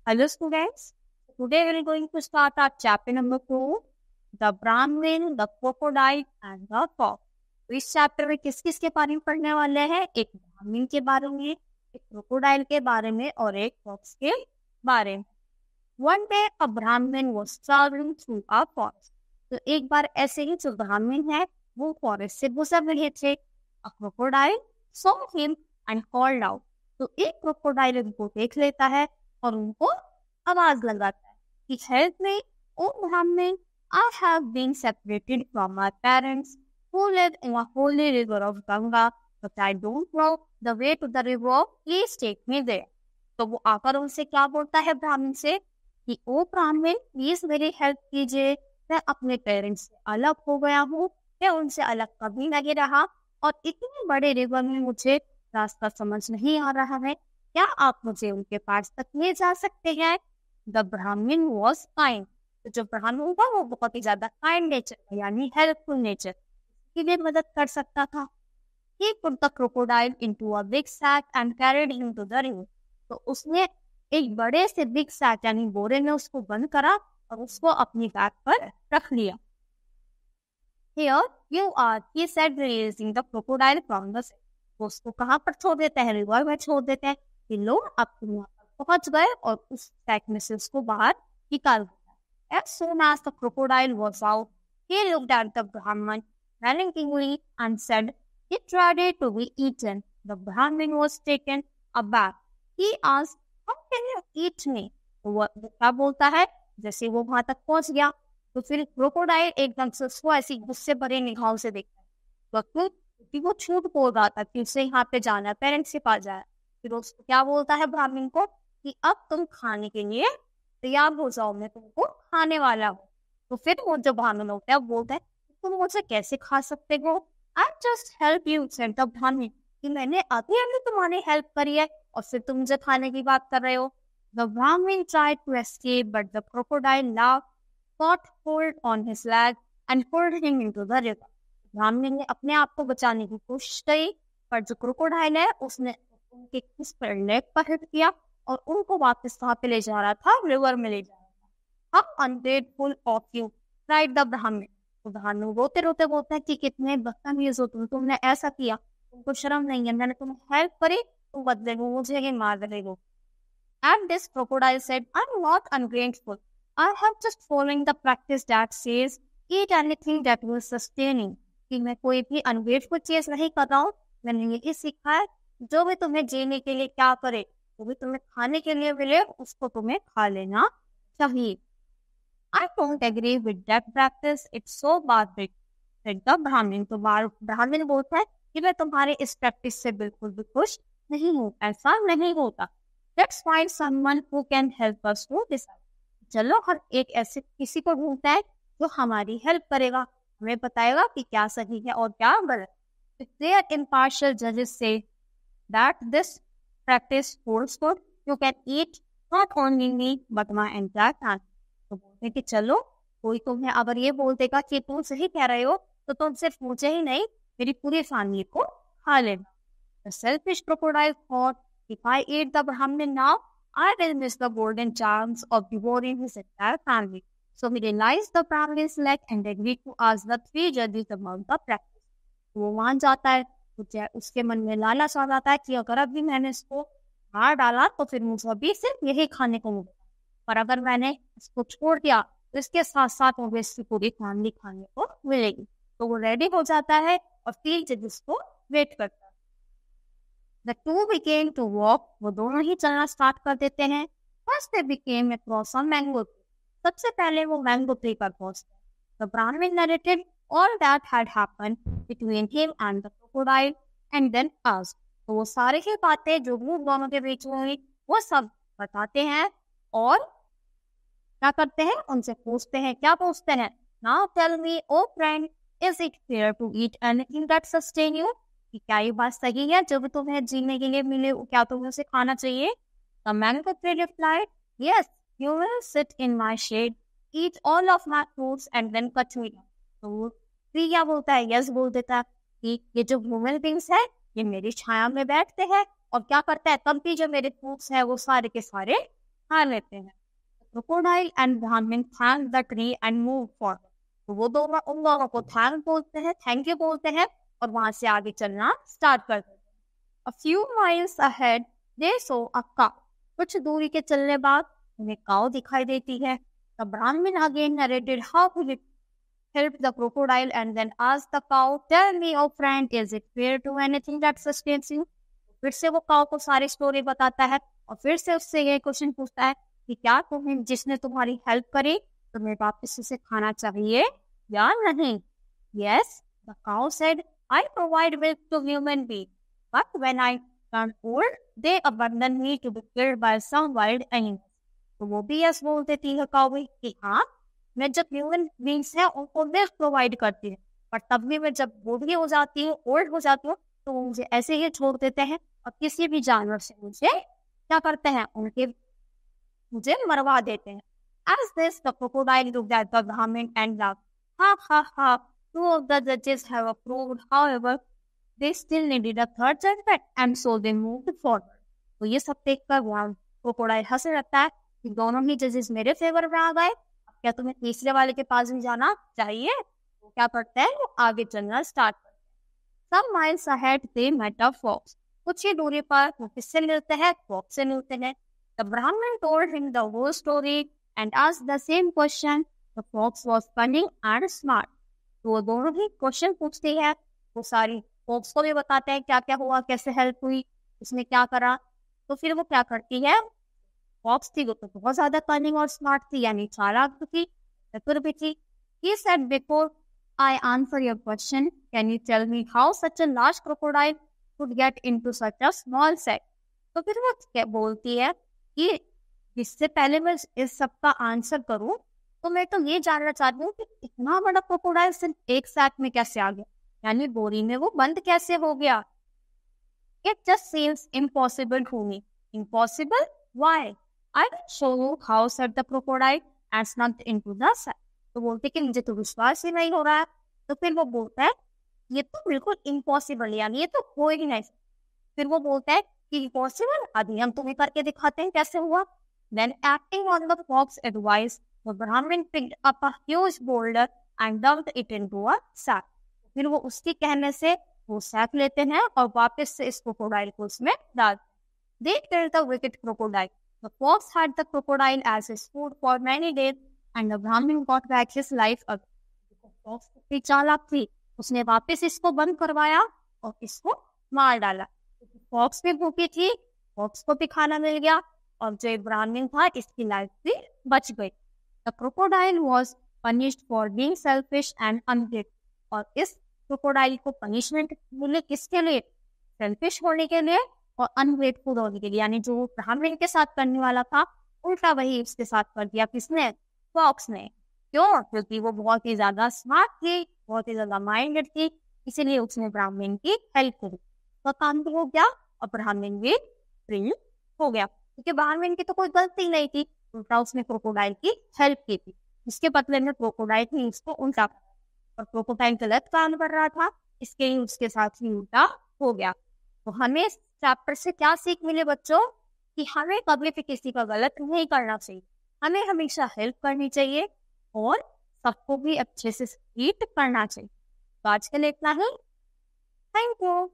Hello students, today we are going to start our chapter number 2, The Brahmin, the Crocodile and the Fox. तो इस chapter में किस किस के बारे में पढ़ने वाले हैं? एक ब्राह्मण के बारे में, एक क्रोकोडाइल के बारे में और एक फॉक्स के बारे में. One day a Brahmin was traveling through a forest. तो एक बार ऐसे ही जो ब्राह्मण है वो फॉरेस्ट से गुजर रहे थे. A crocodile saw him and called out. तो एक क्रोकोडाइल उनको देख लेता है और उनको आवाज लगाता है कि help me O Brahmin, I have been separated from my parents who live in a holy river of Ganga, but I don't know the way to the river. Please take me there. तो वो आकर उनसे क्या बोलता है ब्राह्मण से कि ओ ब्राह्मण प्लीज मेरी हेल्प कीजिए, मैं अपने पेरेंट्स से अलग हो गया हूँ, मैं उनसे अलग कभी नहीं रहा और इतने बड़े रिवर में मुझे रास्ता समझ नहीं आ रहा है, क्या आप मुझे उनके पास तक ले जा सकते हैं? द ब्राह्मण वॉज काइंड. तो जो ब्राह्मण था वो बहुत ही ज्यादा काइंड नेचर यानी हेल्पफुल नेचर की भी मदद कर सकता था. He put the crocodile into a big sack and carried him to the river. तो उसने एक बड़े से बिग सैक यानी बोरे में उसको बंद करा और उसको अपनी बैग पर रख लिया. Here you are, he said, releasing the crocodile from the sack. वो उसको कहाँ पर छोड़ देते हैं? रिवर में छोड़ देते हैं कि लो अब तुम यहाँ पर पहुंच गए और उस सैक में से उसको बाहर निकाल दिया. As soon as the crocodile was out, he looked at the Brahman melancholy and said, "It ready to be eaten." The Brahmin was taken aback. He asked, "How can you eat me?" वो क्या बोलता है? जैसे वो वहां तक पहुंच गया तो फिर क्रोकोडाइल एकदम से उसको ऐसी गुस्से भरे निगाहों से देखता है क्योंकि वो झूठ बोल रहा था कि उसे यहाँ पे जाना है, पेरेंट्स के पास जाना. फिर उसको क्या बोलता है ब्राह्मण को कि अब तुम खाने के लिए तैयार हो जाओ, मैं तुमको खाने वाला हूँ. तो फिर वो जो ब्राह्मण होता है वो बोलता है तुम मुझे कैसे खा सकते हो? I just help you, said the ब्राह्मण, कि मैंने अभी अभी तुम्हारी हेल्प करी है और फिर तुम मुझे खाने की बात कर रहे हो. द ब्राह्मण tried to escape but the crocodile laughed, caught hold on his leg and pulled him into the river. ब्राह्मण ने अपने आप को बचाने की कोशिश की पर जो क्रोकोडाइल है उसने उनके किस पर लेग पर हिट किया और उनको वापस वहां पे ले जा रहा था, रिवर में ले जा रहा था. How ungrateful of you, cried the ब्राह्मण. तो ब्राह्मण रोते रोते बोलते हैं कि कितने बदतमीज हो तुम, तुमने ऐसा किया, तुमको शर्म नहीं है, मैंने तुम्हें हेल्प करी, तुम बदले हो, मुझे ये मार रहे हो. And this crocodile said, I'm not ungrateful. I have just following the practice that says, eat anything that will sustain you. कि मैं कोई भी अनग्रेटफुल चीज नहीं कर रहा हूँ, मैंने यही सीखा है जो भी तुम्हें जीने के लिए क्या करे वो भी तुम्हें खाने के लिए मिले उसको तुम्हें खा लेना चाहिए. I don't agree with that practice. It's so barbaric, said the ब्राह्मण. तो ब्राह्मण बोलता है कि मैं तुम्हारे इस प्रैक्टिस से बिल्कुल भी खुश नहीं हूँ, ऐसा नहीं होता. Let's find someone who can help us to decide. चलो हम एक ऐसे किसी को ढूंढते हैं जो हमारी हेल्प करेगा, हमें बताएगा कि क्या सही है और क्या गलत. Their impartial judges say that this practice holds good. You can eat not only me but my entire family. तो बोलते हैं कि चलो कोई तुम्हें अगर ये बोल देगा कि तुम सही कह रहे हो तो तुम सिर्फ मुझे ही नहीं मेरी पूरी फैमिली को खा लेना. The selfish crocodile thought, if I eat the Brahmin now, I will miss the golden chance of devouring his entire family. So he realized the Brahmin's leg and agreed to ask the three judges about the practice. वो मान जाता है, उसके मन में लालच आ जाता है कि अगर अभी मैंने इसको मार डाला तो फिर मुझे अभी सिर्फ यही खाने को मिलेगा, पर अगर मैंने इसको छोड़ दिया तो इसके साथ साथ मुझे इसकी पूरी फैमिली खाने को मिलेगी. तो वो रेडी हो जाता है और तीन जजेस को वेट करता है. The two began to walk. वो दोनों ही चलना स्टार्ट कर देते हैं. First they became across a mango tree. सबसे पहले वो मैंगो ट्री पर पहुंचते हैं. The Brahmin narrated all that had happened between him and the crocodile and then asked. तो वो सारी ही बातें जो वो दोनों के बीच में हुई वो सब बताते हैं और क्या करते हैं, उनसे पूछते हैं. क्या पूछते हैं? Now tell me, oh friend, is it fair to eat anything that sustain you? कि क्या ये बात सही है जो भी तुम्हें जीने के लिए मिले क्या तुम्हें उसे खाना चाहिए? The mango tree replied, yes, you will sit in my shade, eat all of my fruits and then cut me down. तो ट्री क्या बोलता है? यस बोल देता है कि ये जो ह्यूमन बींग्स है ये मेरी छाया में बैठते हैं और क्या करता है, तब भी जो मेरे फ्रूट्स है वो सारे के सारे खा लेते हैं। क्रोकोडाइल एंड ब्राह्मण thank the tree and move forward. तो वो दोनों उन दोनों को थैंक बोलते हैं, थैंक यू बोलते हैं, और वहां से आगे चलना स्टार्ट कर देते हैं। A few miles ahead, they saw a cow. कुछ दूरी के चलने बाद उन्हें काऊ दिखाई देती है। The Brahmin again narrated how he helped the crocodile and then asked the cow, "Tell me, oh friend, is it fair to anything that sustains you?" फिर से वो काऊ को सारी स्टोरी बताता है और फिर से उससे ये क्वेश्चन पूछता है कि क्या तुम्हें जिसने तुम्हारी हेल्प करी तुम्हें वापस उसे खाना चाहिए या नहीं? Yes, the cow said, I provide milk to human beings. But when I turn old, they abandon me to be killed by some wild animals. तो वो भी यस बोल देती है काऊ भी कि हाँ, मैं जब ह्यूमन बींग्स है उनको मिल्क प्रोवाइड करती हूँ, पर तब भी मैं जब बूढ़ी हो जाती हूँ, ओल्ड हो जाती हूँ, तो वो मुझे ऐसे ही छोड़ देते हैं और किसी भी जानवर से मुझे क्या करते हैं, उनके मुझे मरवा देते हैं. As this, the crocodile looked at the Brahmin and laughed. Ha ha ha! Two of the judges have approved. However, they still needed a third judgment, and so they moved forward. तो ये सब देखकर वहाँ crocodile हंसने लगता है कि दोनों ही जजेस मेरे फेवर में आ गए, अब क्या तुम्हें तीसरे वाले के पास भी जाना चाहिए? वो क्या करते हैं, वो आगे चलना स्टार्ट करते हैं. Some miles ahead, they met a fox. कुछ ही दूरी पर वो किससे मिलते हैं? फॉक्स से मिलते हैं. The Brahmin told him the whole story and asked the same question. The fox was cunning and smart. तो वो दोनों ही क्वेश्चन पूछती है, वो सारी फॉक्स को भी बताते हैं क्या क्या हुआ, कैसे हेल्प हुई, उसने क्या करा. तो फिर वो क्या करती है, फॉक्स थी वो तो बहुत ज्यादा कनिंग और स्मार्ट थी, यानी चालाक थी, चतुर भी थी. He said, before I answer your question, can you tell me how such a large crocodile could get into such a small sack? तो फिर वो क्या बोलती है कि इससे पहले मैं इस सब का आंसर करूं तो मैं तो ये जानना चाहती हूँ कि इतना बड़ा क्रोकोडाइल सिर्फ एक सैक में कैसे आ गया, यानी बोरी में वो बंद कैसे हो गया. It just seems impossible to me. Impossible? Why? I will show you how, said the crocodile and snuck into the sack. तो बोलते कि मुझे तो विश्वास ही नहीं हो रहा है. तो फिर वो बोलता है ये तो बिल्कुल इम्पॉसिबल, यानी ये तो हो ही नहीं. फिर वो बोलता है कि इम्पॉसिबल, अभी हम तुम्हें करके दिखाते हैं कैसे हुआ. Then acting on the fox's advice, the Brahmin picked up a huge boulder and dumped it into a sack. फिर वो उसके कहने से वो सैक लेते हैं और वापस से इस क्रोकोडाइल को उसमें डालते हैं. They killed the wicked crocodile. The fox had the crocodile as his food for many days, and the Brahmin got back his life again. Fox भी चालाक थी, उसने वापस इसको बंद करवाया और इसको मार डाला. फॉक्स भी भूखी थी, फॉक्स को भी खाना मिल गया और जो ब्राह्मण था इसकी लाइफ भी बच गई. The crocodile was punished for being selfish and ungrateful. और इस क्रोकोडाइल को पनिशमेंट मिली किसके लिए? सेल्फिश होने के लिए और अनग्रेटफुल होने के लिए, यानी जो ब्राह्मण के साथ करने वाला था उल्टा वही उसके साथ कर दिया. किसने? फॉक्स ने. क्यों? क्योंकि वो बहुत ही ज्यादा स्मार्ट थी, बहुत ही ज्यादा माइंडेड थी, इसीलिए उसने ब्राह्मण की हेल्प करी. तो काम तो हो गया और ब्राह्मण भी फ्री हो गया, क्योंकि ब्राह्मण की तो कोई गलती नहीं थी, उल्टा उसने क्रोकोडाइल की हेल्प की थी. इसके बदले में क्रोकोडाइल ने उसको उल्टा और क्रोकोडाइल गलत काम कर रहा था, इसके लिए उसके साथ ही उल्टा हो गया. तो हमें इस चैप्टर से क्या सीख मिले बच्चों? कि हमें कभी भी किसी का गलत नहीं करना चाहिए, हमें हमेशा हेल्प करनी चाहिए और सबको भी अच्छे से ट्रीट करना चाहिए. तो आज के लिए इतना ही. Thank you.